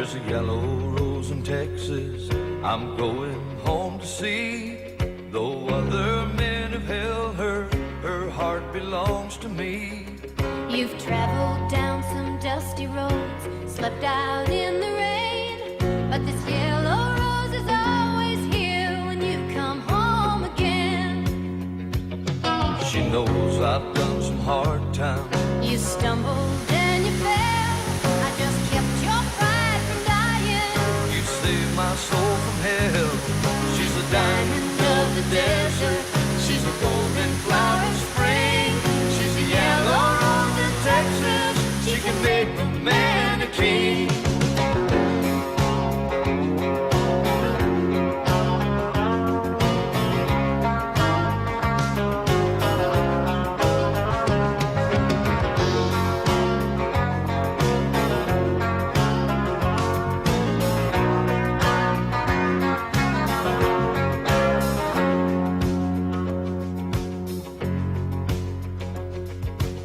There's a yellow rose in Texas I'm going home to see. Though other men have held her, her heart belongs to me. You've traveled down some dusty roads, slept out in the rain, but this yellow rose is always here when you come home again. She knows I've done some hard times. You stumbled and you fell, I just kept your pride from dying. You saved my soul from hell. She's a diamond of the desert. She's a golden flower in spring. She's a yellow rose in Texas. She can make a man a king.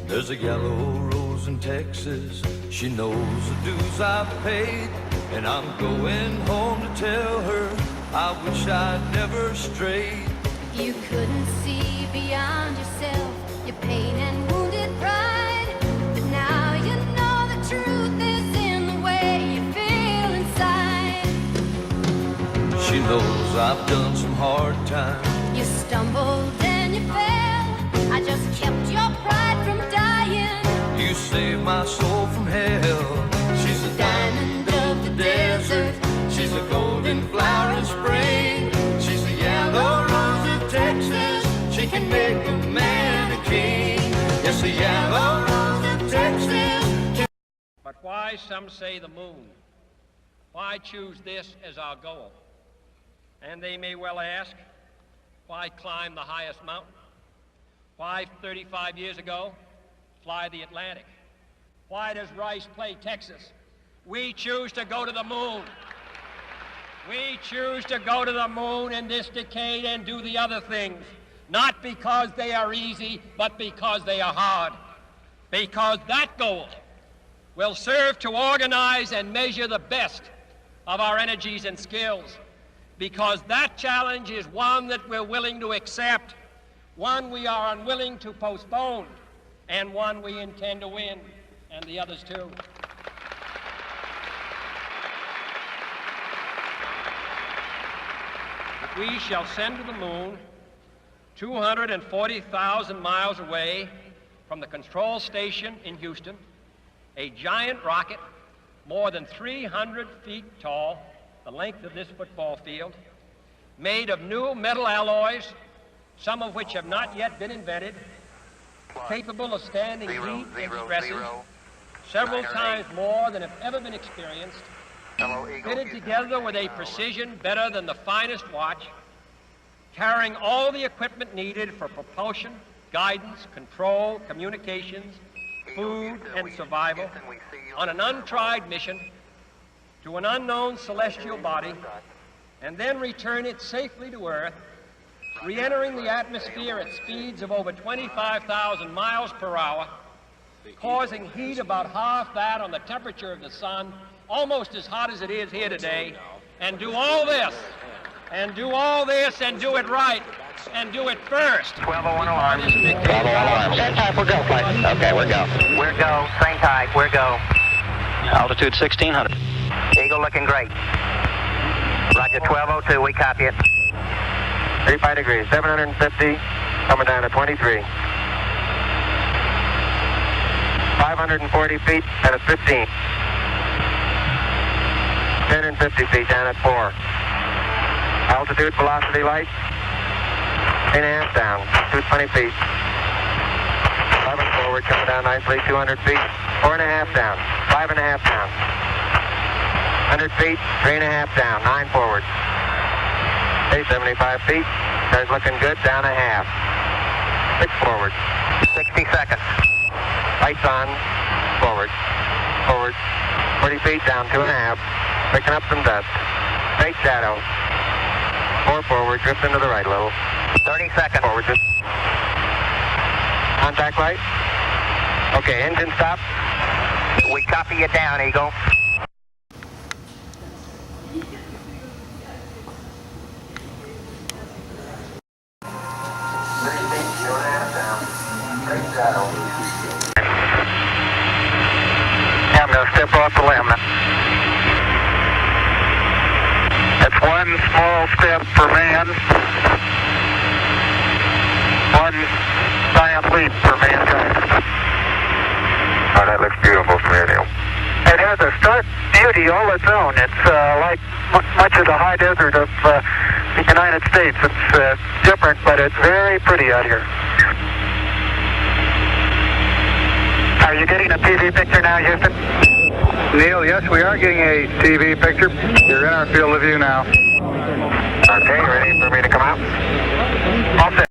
There's a yellow rose in Texas. She knows the dues I've paid, and I'm going home to tell her I wish I'd never strayed. You couldn't see beyond yourself, your pain and wounded pride, but now you know the truth is in the way you feel inside. She knows I've done some hard times. You stumbled and you fell, I just kept your pride from dying. You saved my soul from hell. She's a diamond of the desert. She's a golden flower in spring. She's a yellow rose in Texas. She can make a man a king. Yes, a yellow rose in Texas. But why, some say, the moon? Why choose this as our goal? And they may well ask, why climb the highest mountain? Why, 35 years ago, fly the Atlantic? Why does Rice play Texas? We choose to go to the moon. We choose to go to the moon in this decade and do the other things, not because they are easy, but because they are hard. Because that goal will serve to organize and measure the best of our energies and skills. Because that challenge is one that we're willing to accept, one we are unwilling to postpone, and one we intend to win, and the others too. We shall send to the moon 240,000 miles away from the control station in Houston, a giant rocket more than 300 feet tall, the length of this football field, made of new metal alloys, some of which have not yet been invented, capable of standing heat and stresses several times more than have ever been experienced, fitted together with a precision better than the finest watch, carrying all the equipment needed for propulsion, guidance, control, communications, food, and survival on an untried mission to an unknown celestial body, and then return it safely to Earth, re-entering the atmosphere at speeds of over 25,000 miles per hour, causing heat about half that on the temperature of the sun, almost as hot as it is here today, and do all this, and do all this, and do it right, and do it first. 1201 alarm. 1201 alarm. Same type, we're go, flight. Okay, we're go. We're go. Same type, we're go. Altitude 1600. Eagle looking great. Roger, 1202, we copy it. 35 degrees, 750, coming down to 23. 540 feet and it's 15. 10 and 50 feet down at 4. Altitude, velocity, light. 8.5 down, 220 feet. 11 forward, coming down nicely, 200 feet. 4.5 down, 5.5 down. 100 feet, 3.5 down, 9 forward. 75 feet, car's looking good, down a half. 6 forward. 60 seconds. Lights on, forward. Forward. 40 feet, down 2.5. Picking up some dust. Straight shadow. 4 forward, drift into the right a little. 30 seconds. Forward, just. Contact light. Okay, engine stop. We copy you down, Eagle. step off the limb. That's one small step for man, one giant leap for mankind. Oh, that looks beautiful from here, Neil. It has a stark beauty all its own. It's like much of the high desert of the United States. It's different, but it's very pretty out here. Are you getting a TV picture now, Houston? Neil, yes, we are getting a TV picture. You're in our field of view now. Okay, ready for me to come out? All set.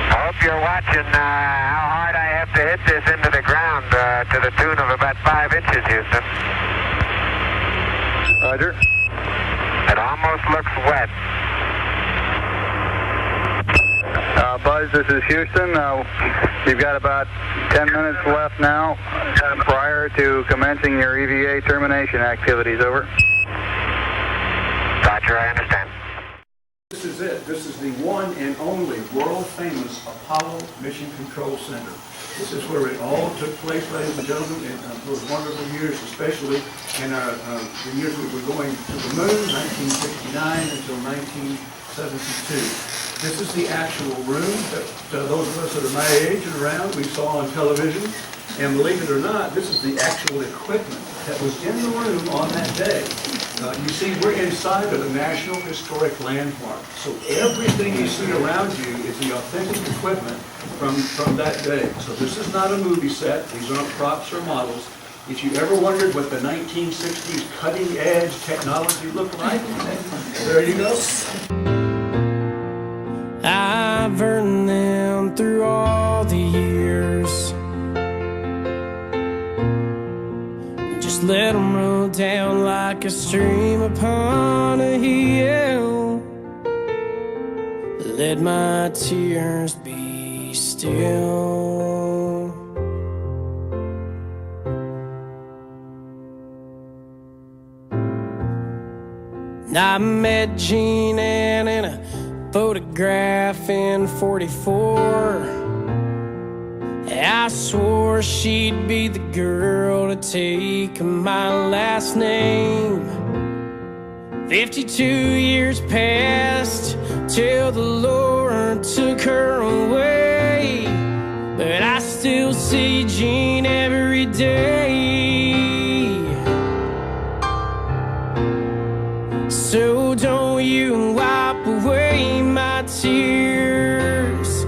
I hope you're watching how hard I have to hit this into the ground to the tune of about 5 inches, Houston. Roger. It almost looks wet. Buzz, this is Houston. You've got about 10 minutes left now prior to commencing your EVA termination activities. Over. Roger, I understand. This is it. This is the one and only world-famous Apollo Mission Control Center. This is where it all took place, ladies and gentlemen, in those wonderful years, especially in the years we were going to the moon, 1969 until 1972. This is the actual room that those of us that are my age and around, we saw on television. And believe it or not, this is the actual equipment that was in the room on that day. You see, we're inside of a National Historic Landmark. So everything you see around you is the authentic equipment from that day. So this is not a movie set. These aren't props or models. If you ever wondered what the 1960s cutting-edge technology looked like, there you go. I've earned them through all the years. Just let them roll down like a stream upon a hill. Let my tears be still. I met Jean Ann in a photograph in '44. I swore she'd be the girl to take my last name. 52 years passed till the Lord took her away, but I still see Jean every day. So don't you wipe away my tears.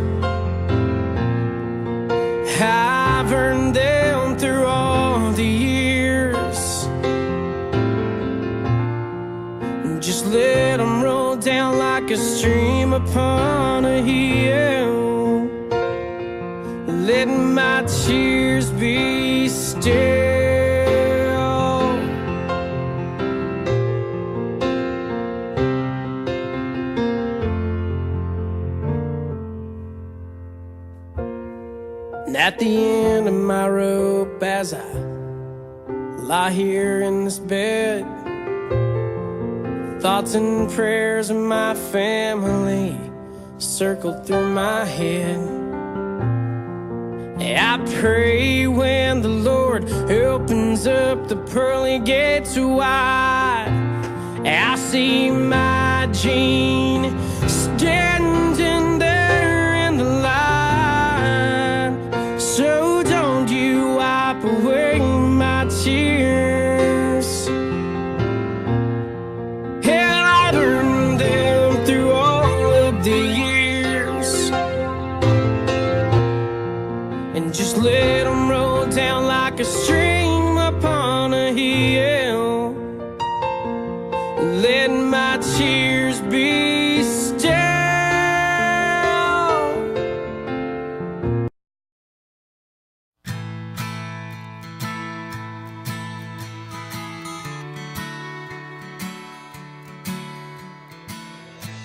I've earned them through all the years. Just let them roll down like a stream upon a hill. Let my tears be still. And at the end of my rope, as I lie here in this bed, thoughts and prayers of my family circled through my head. I pray when the Lord opens up the pearly gates wide, I see my Jean standing there in the light. So don't you wipe away my tears. And I've earned them through all of the years. And just let them roll down like a stream upon a hill. Let my tears be still.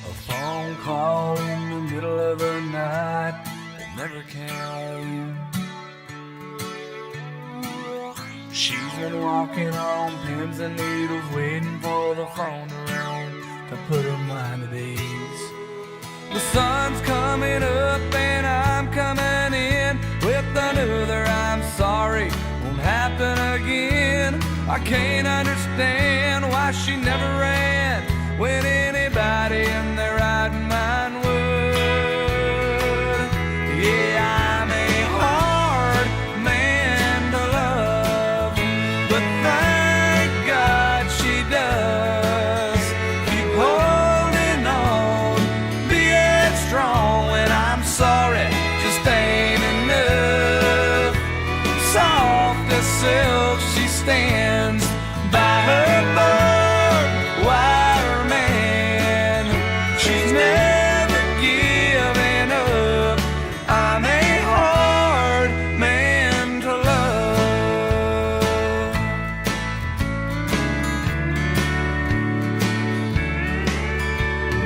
A phone call in the middle of the night that never came. She's been walking on pins and needles, waiting for the phone to ring to put her mind at ease. The sun's coming up and I'm coming I can't understand why she never ran when anybody in their right mind would. Yeah, I'm a hard man to love, but thank God she does keep holding on, being strong when I'm sorry just ain't enough. Soft as silk she stands by her barbed wire man. She's never given up. I'm a hard man to love.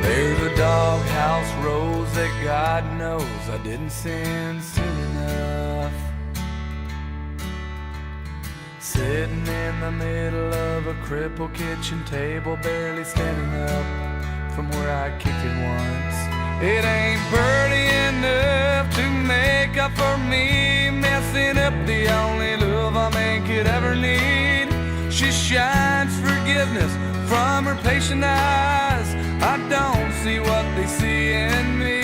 There's a doghouse rose that God knows I didn't send soon enough, sitting in the middle of a crippled kitchen table, barely standing up from where I kicked it once. It ain't pretty enough to make up for me messing up the only love a man could ever need. She shines forgiveness from her patient eyes. I don't see what they see in me.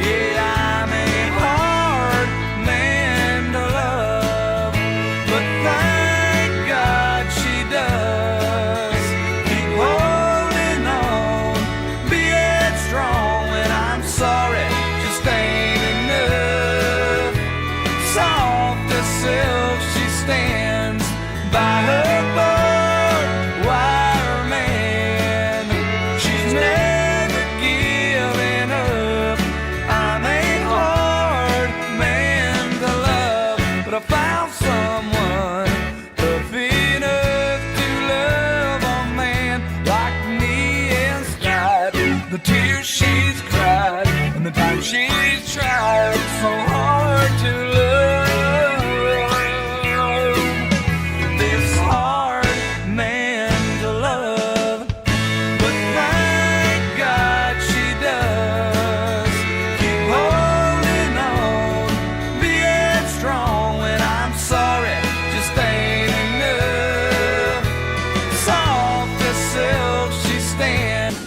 Yeah, I'm a hard man to love, but thank God she does keep holding on, being strong when I'm sorry just ain't enough. Soft as silk she stands by her barbed wire man. She's never given up. I'm a hard man to love, but I found someone tough enough to love a man like me inside. The tears she's cried and the time she's tried so hard to love. This hard man to love, but thank God she does keep holding on, being strong when I'm sorry just ain't enough. Soft as silk she stands.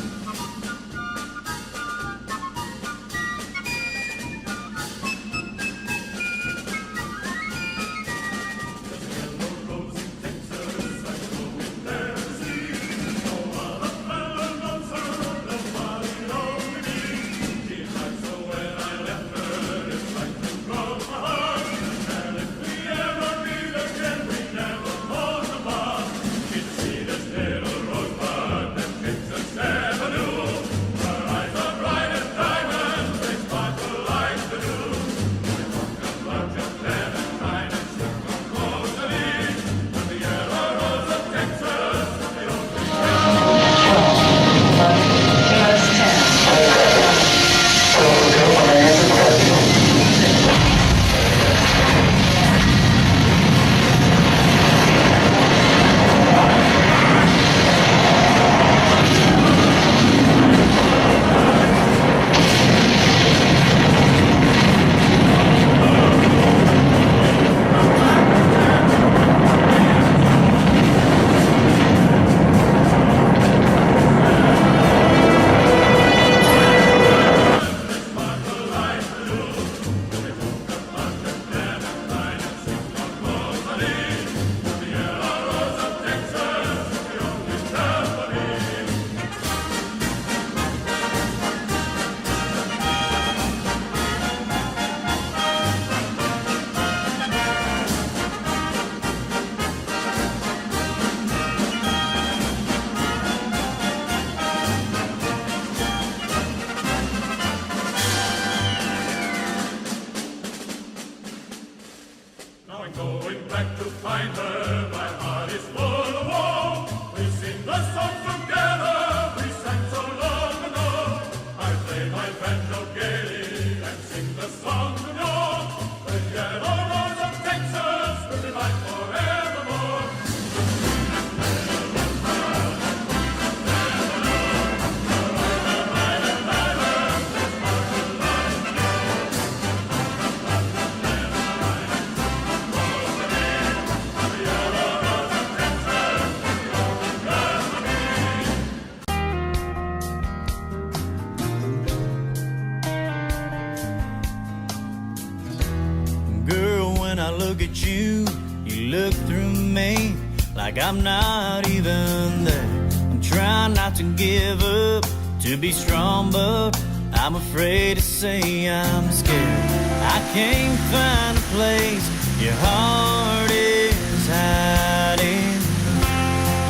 when I look at you, you look through me like I'm not even there. I'm trying not to give up, to be strong, but I'm afraid to say I'm scared. I can't find a place your heart is hiding.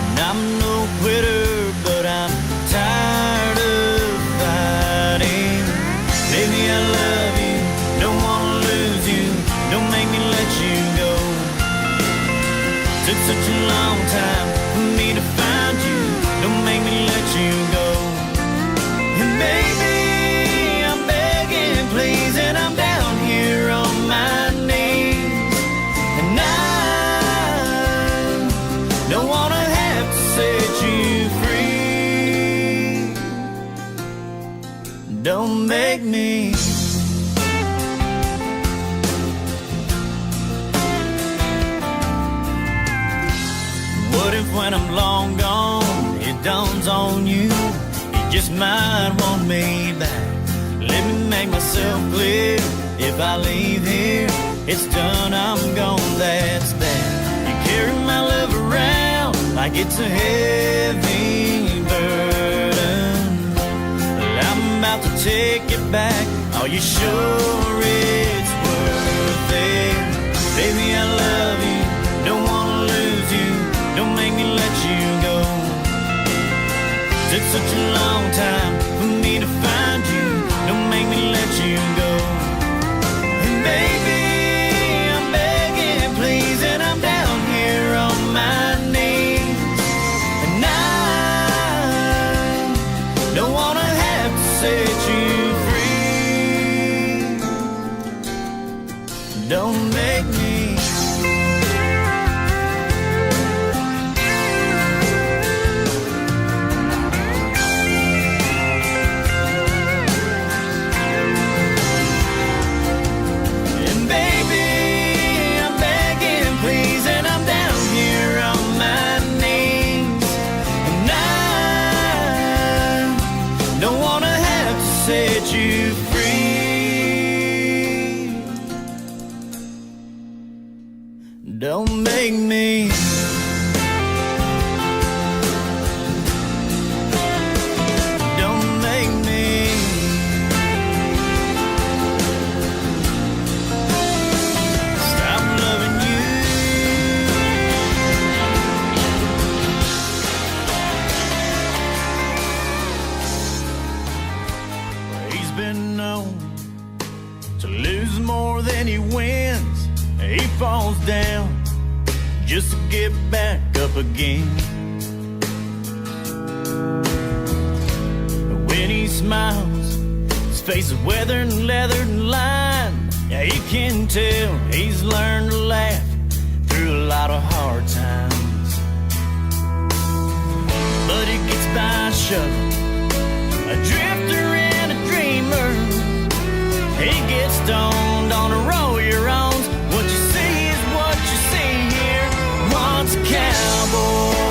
And I'm no quitter, but I'm tired of fighting. Baby, I love you, don't wanna lose you, don't make me let you go. Took such a long time for me to find you, don't make me let you go. And baby, I'm begging, please, and I'm down here on my knees. And I don't wanna have to set you free. Don't make me. What if when I'm long gone, it dawns on you, you just might want me back? Let me make myself clear, if I leave here, it's done, I'm gone, that's that. You carry my love around like it's a heavy burden. Well, I'm about to take it back, are you sure it's worth it? Baby, I love you, don't wanna lose you, don't make me let you go. Took such a long time for me to find you, don't make me let you go. And baby, I'm begging, please, and I'm down here on my knees. And I don't wanna have to set you free. Don't make me. Set you free. Don't make me. Don't make me. Stop loving you. Been known to lose more than he wins. He falls down just to get back up again. When he smiles, his face is weathered and leathered and lined. Yeah, you can tell he's learned to laugh through a lot of hard times. But he gets by a shuttle, a drifter and a dreamer. He gets stoned on a roll your own. What you see is what you see here. Once a cowboy,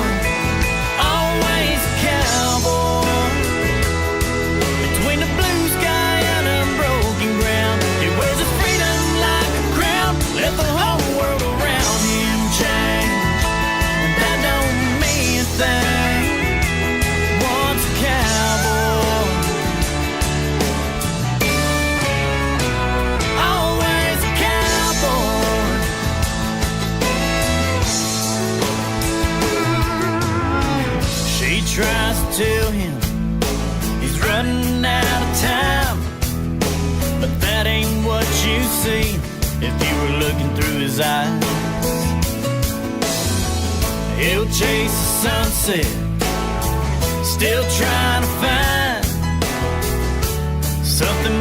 always a cowboy. Between the blue sky and unbroken ground, he wears his freedom like a crown. Let the whole world around him change, and that don't mean a thing. Once a cowboy, tries to tell him he's running out of time, but that ain't what you see if you were looking through his eyes. He'll chase the sunset, still trying to find something